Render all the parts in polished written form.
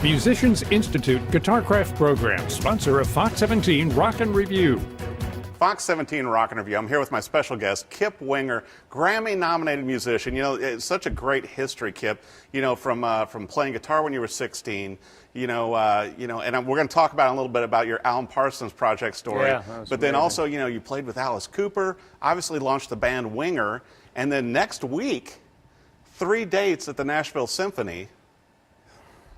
Musicians Institute Guitarcraft Program, sponsor of Fox 17 Rock and Review. Fox 17 Rock and Review. I'm here with my special guest, Kip Winger, Grammy-nominated musician. You know, it's such a great history, Kip. You know, from playing guitar when you were 16. And we're going to talk about a little bit about your Alan Parsons Project story. Yeah, but then also, you know, you played with Alice Cooper. Obviously, launched the band Winger, and then next week, 3 dates at the Nashville Symphony.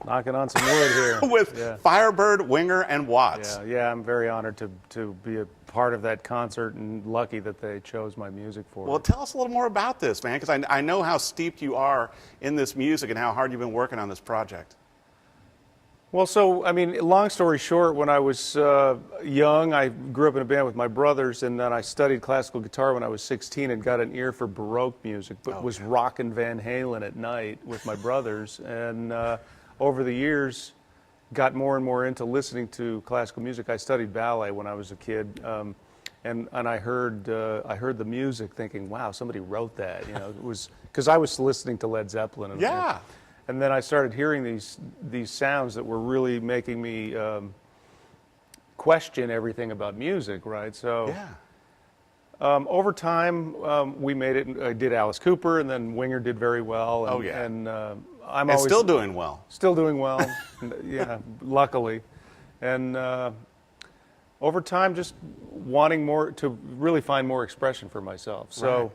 Knocking on some wood here. with Firebird, Winger, and Watts. Yeah, I'm very honored to be a part of that concert and lucky that they chose my music for it. Well, tell us a little more about this, man, because I know how steeped you are in this music and how hard you've been working on this project. Well, so, I mean, long story short, when I was young, I grew up in a band with my brothers, and then I studied classical guitar when I was 16 and got an ear for Baroque music, but was rocking Van Halen at night with my brothers. And over the years, got more and more into listening to classical music. I studied ballet when I was a kid, and I heard the music, thinking, "Wow, somebody wrote that." You know, it was because I was listening to Led Zeppelin. And then I started hearing these sounds that were really making me question everything about music, right? So. Over time, we made it. I did Alice Cooper, and then Winger did very well. And, I'm always still doing well. Still doing well, luckily. And over time, just wanting more to really find more expression for myself. So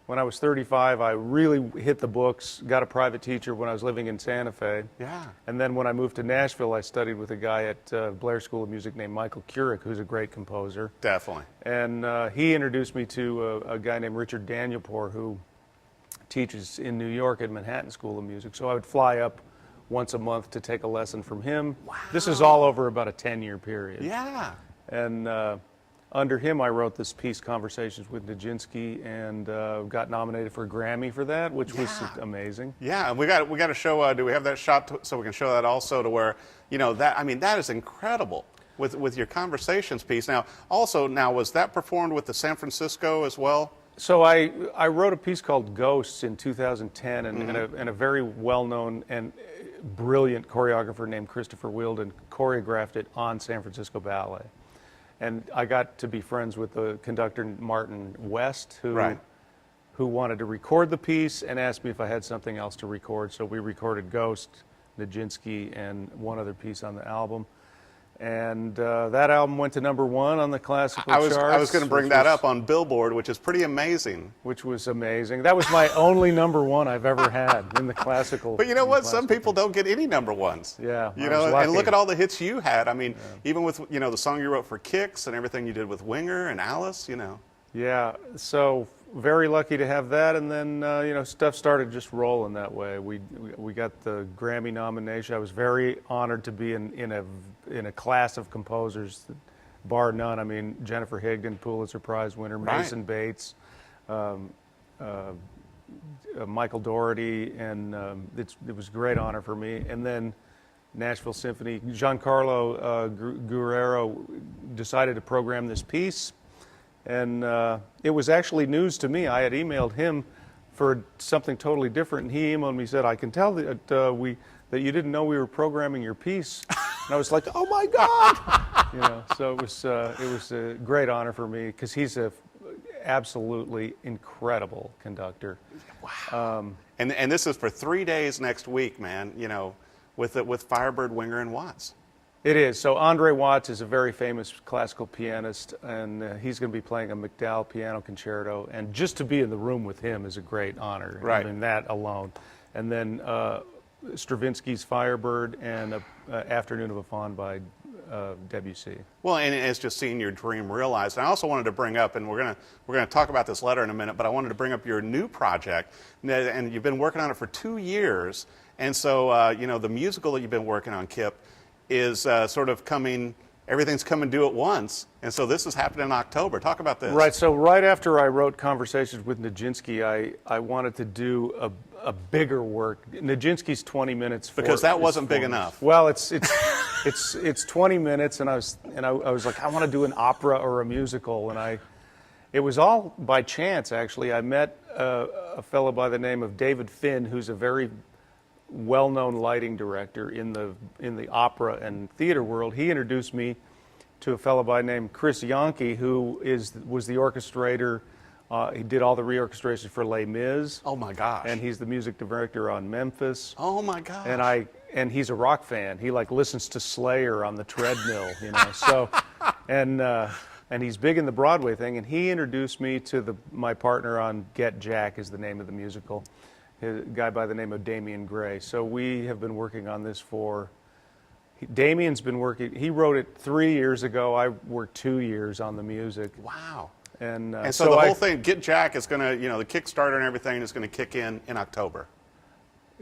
when I was 35, I really hit the books, got a private teacher when I was living in Santa Fe. And then when I moved to Nashville, I studied with a guy at Blair School of Music named Michael Couric, who's a great composer. Definitely. And he introduced me to a guy named Richard Danielpour, who teaches in New York at Manhattan School of Music. So I would fly up once a month to take a lesson from him. Wow. This is all over about a 10-year period. Yeah. And under him, I wrote this piece, Conversations with Nijinsky, and got nominated for a Grammy for that, which was amazing. Yeah, and we got to show. Do we have that shot so we can show that also to where, you know, that, I mean, that is incredible with your Conversations piece. Now, was that performed with the San Francisco as well? So I wrote a piece called Ghosts in 2010, and a very well-known and brilliant choreographer named Christopher Wheeldon choreographed it on San Francisco Ballet. And I got to be friends with the conductor Martin West, who wanted to record the piece and asked me if I had something else to record. So we recorded Ghost, Nijinsky, and one other piece on the album. And that album went to #1 on the classical charts. I was going to bring that up on Billboard, which is pretty amazing. Which was amazing. That was my only #1 I've ever had in the classical. But you know what? Some people don't get any #1s. Yeah. You know, and look at all the hits you had. I mean, even with, you know, the song you wrote for Kix and everything you did with Winger and Alice, you know. Yeah. So very lucky to have that, and then you know, stuff started just rolling that way. We got the Grammy nomination. I was very honored to be in a class of composers, bar none. I mean, Jennifer Higdon, Pulitzer Prize winner, Mason Bates, Michael Dougherty, and it was a great honor for me. And then Nashville Symphony, Giancarlo Guerrero decided to program this piece. And it was actually news to me. I had emailed him for something totally different, and he emailed me and said, "I can tell that that you didn't know we were programming your piece." And I was like, "Oh my God!" You know. So it was a great honor for me because he's a absolutely incredible conductor. Wow. And this is for 3 days next week, man. You know, with Firebird, Winger, and Watts. It is. So Andre Watts is a very famous classical pianist, and he's going to be playing a MacDowell piano concerto. And just to be in the room with him is a great honor. Right. I mean, that alone. And then Stravinsky's Firebird and Afternoon of a Faun by Debussy. Well, and it's just seeing your dream realized. And I also wanted to bring up, and we're gonna talk about this letter in a minute, but I wanted to bring up your new project, and you've been working on it for 2 years. And so, you know, the musical that you've been working on, Kip, is sort of everything's coming due at once, and so this is happening in October. Talk about this. Right, so right after I wrote Conversations with Nijinsky, I wanted to do a bigger work. Nijinsky's 20 minutes. Because that wasn't big enough. Well, it's 20 minutes, and I was like, I want to do an opera or a musical, and it was all by chance, actually. I met a fellow by the name of David Finn, who's a very well-known lighting director in the opera and theater world. He introduced me to a fellow by the name Chris Yonke, who was the orchestrator. He did all the reorchestration for Les Mis. Oh my gosh! And he's the music director on Memphis. Oh my gosh! And he's a rock fan. He like listens to Slayer on the treadmill, you know. So, and he's big in the Broadway thing. And he introduced me to my partner on Get Jack is the name of the musical, a guy by the name of Damian Gray. So we have been working on this Damian's been working. He wrote it 3 years ago. I worked 2 years on the music. Wow. And so the whole thing, Get Jack, is going to, the Kickstarter and everything is going to kick in October.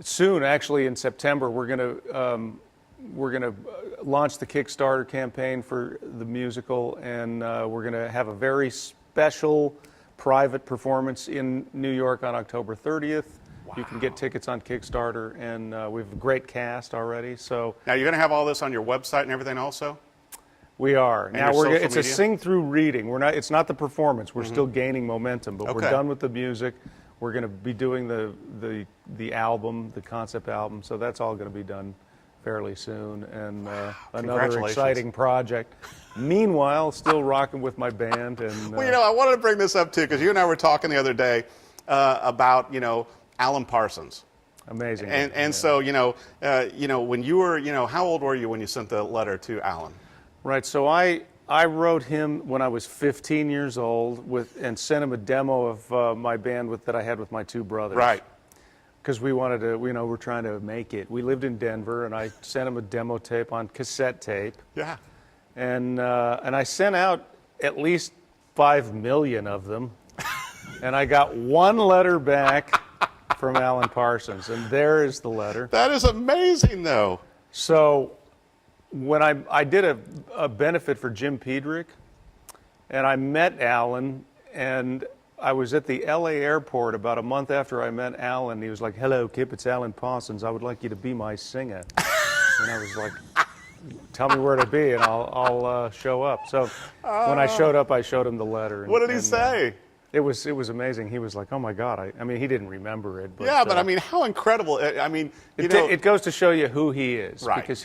Soon, actually, in September, we're going to launch the Kickstarter campaign for the musical, and we're going to have a very special private performance in New York on October 30th. Wow. You can get tickets on Kickstarter, and we have a great cast already. So now you're going to have all this on your website and everything also? We are. And now it's media? a sing-through reading. It's not the performance. We're still gaining momentum, but we're done with the music. We're going to be doing the album, the concept album. So that's all going to be done fairly soon, and another exciting project. Meanwhile, still rocking with my band. And well, I wanted to bring this up too because you and I were talking the other day about Alan Parsons. Amazing. And so when you were how old were you when you sent the letter to Alan? Right. So I wrote him when I was 15 years old and sent him a demo of my band that I had with my two brothers. Right. Because we wanted to, we're trying to make it. We lived in Denver, and I sent him a demo tape on cassette tape. Yeah. And I sent out at least 5 million of them, and I got one letter back from Alan Parsons, and there is the letter. That is amazing, though. So when I did a benefit for Jim Pedrick, and I met Alan, and I was at the LA airport about a month after I met Alan. He was like, "Hello, Kip, it's Alan Parsons. I would like you to be my singer." And I was like, "Tell me where to be, and I'll show up." So when I showed up, I showed him the letter. What did he say? It was amazing. He was like, "Oh my God!" I mean, he didn't remember it. But, yeah, but I mean, how incredible! I mean, it goes to show you who he is, right? Because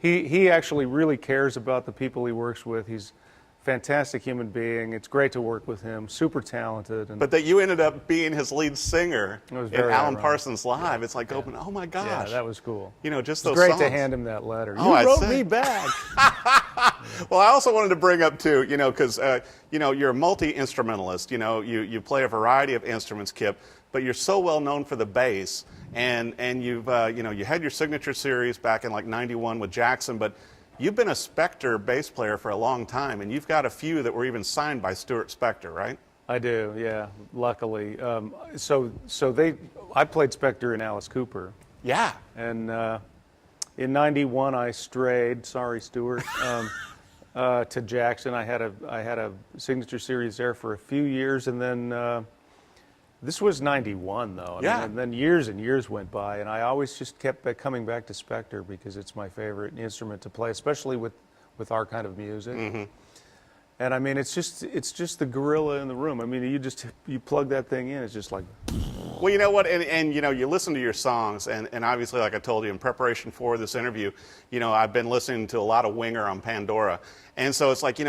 he actually really cares about the people he works with. He's a fantastic human being. It's great to work with him. Super talented. But that you ended up being his lead singer in Alan Parsons Live. Yeah. It's like, oh my gosh. Yeah, that was cool. Just those great songs. To hand him that letter. Oh, you wrote me back. Well, I also wanted to bring up too, because you're a multi-instrumentalist. You play a variety of instruments, Kip, but you're so well known for the bass, and you've you had your signature series back in like '91 with Jackson, but you've been a Spector bass player for a long time, and you've got a few that were even signed by Stuart Spector, right? I do, yeah. Luckily, I played Spector and Alice Cooper. Yeah. And in '91, I strayed. Sorry, Stuart. To Jackson. I had a signature series there for a few years, and then this was '91 though. I mean, and then years and years went by, and I always just kept coming back to Spector because it's my favorite instrument to play, especially with our kind of music. Mm-hmm. And I mean, it's just the gorilla in the room. I mean, you plug that thing in, it's just like. Well, you know what, and you listen to your songs, and obviously, like I told you, in preparation for this interview, I've been listening to a lot of Winger on Pandora, and so it's like,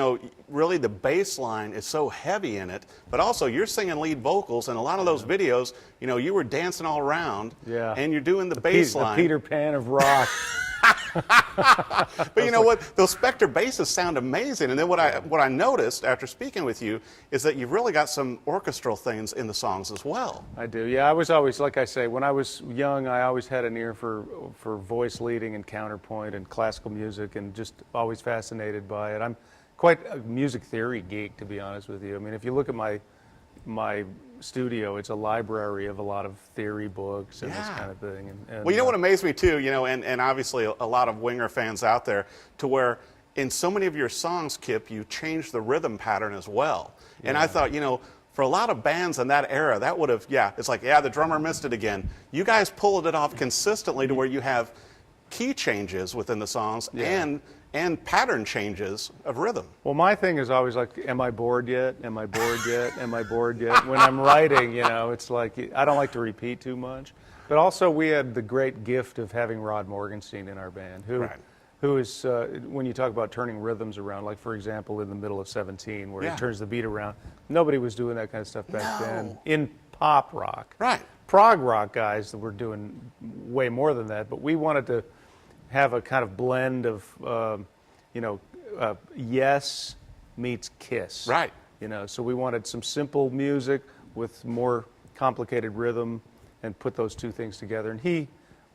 really the bass line is so heavy in it, but also you're singing lead vocals, and a lot of those videos, you were dancing all around, and you're doing the bass line. The Peter Pan of rock. But you know what? Those Spector basses sound amazing. And then what I noticed after speaking with you is that you've really got some orchestral things in the songs as well. I do. Yeah, I was always, like I say, when I was young, I always had an ear for voice leading and counterpoint and classical music, and just always fascinated by it. I'm quite a music theory geek, to be honest with you. I mean, if you look at my studio, it's a library of a lot of theory books and this kind of thing. And well, what amazed me too, and obviously a lot of Winger fans out there, to where in so many of your songs, Kip, you changed the rhythm pattern as well. Yeah. And I thought, for a lot of bands in that era, that would have, it's like, the drummer missed it again. You guys pulled it off consistently to where you have key changes within the songs and pattern changes of rhythm. Well, my thing is always like, am I bored yet? Am I bored yet? Am I bored yet? When I'm writing, it's like, I don't like to repeat too much. But also we had the great gift of having Rod Morgenstein in our band, who is, when you talk about turning rhythms around, like for example in the middle of 17 where he turns the beat around, nobody was doing that kind of stuff back then in pop rock. Right. Prog rock guys that were doing way more than that, but we wanted to have a kind of blend of, Yes meets Kiss. Right. So we wanted some simple music with more complicated rhythm and put those two things together. And he,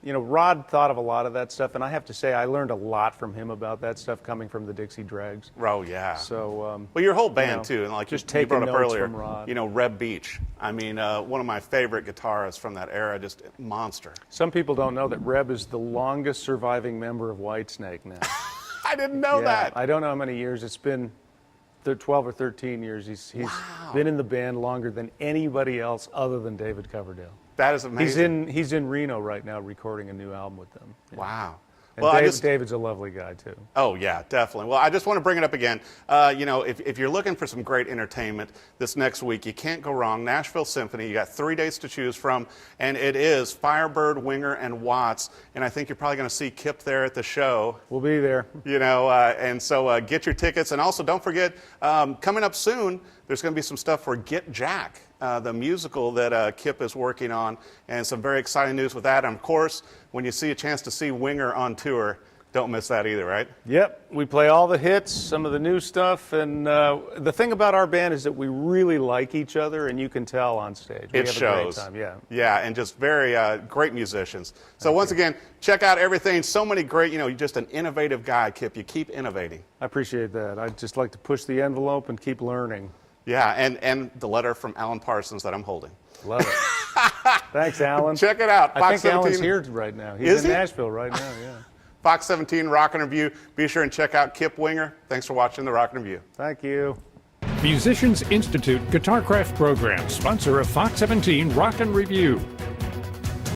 Rod thought of a lot of that stuff, and I have to say I learned a lot from him about that stuff coming from the Dixie Dregs. Oh, yeah. So, well, your whole band, too, and like just you brought taking up notes earlier, from Rod. Reb Beach. I mean, one of my favorite guitarists from that era, just monster. Some people don't know that Reb is the longest surviving member of Whitesnake now. I didn't know that. I don't know how many years. It's been 12 or 13 years. He's been in the band longer than anybody else other than David Coverdale. That is amazing. He's in Reno right now recording a new album with them. Wow. And well, David's a lovely guy, too. Oh, yeah, definitely. Well, I just want to bring it up again. If you're looking for some great entertainment this next week, you can't go wrong. Nashville Symphony, you got 3 days to choose from, and it is Firebird, Winger, and Watts. And I think you're probably going to see Kip there at the show. We'll be there. And so get your tickets. And also, don't forget, coming up soon, there's going to be some stuff for Get Jack, the musical that Kip is working on, and some very exciting news with that. And of course, when you see a chance to see Winger on tour, don't miss that either, right? Yep. We play all the hits, some of the new stuff, and the thing about our band is that we really like each other, and you can tell on stage. We it have shows. A great time. Yeah, and just very great musicians. So once again, check out everything. So many great, you're just an innovative guy, Kip. You keep innovating. I appreciate that. I just like to push the envelope and keep learning. Yeah, and the letter from Alan Parsons that I'm holding. Love it. Thanks, Alan. Check it out. I think Alan's here right now. He's in Nashville right now, yeah. Fox 17 Rock and Review. Be sure and check out Kip Winger. Thanks for watching the Rock and Review. Thank you. Musicians Institute Guitarcraft program, sponsor of Fox 17 Rock and Review.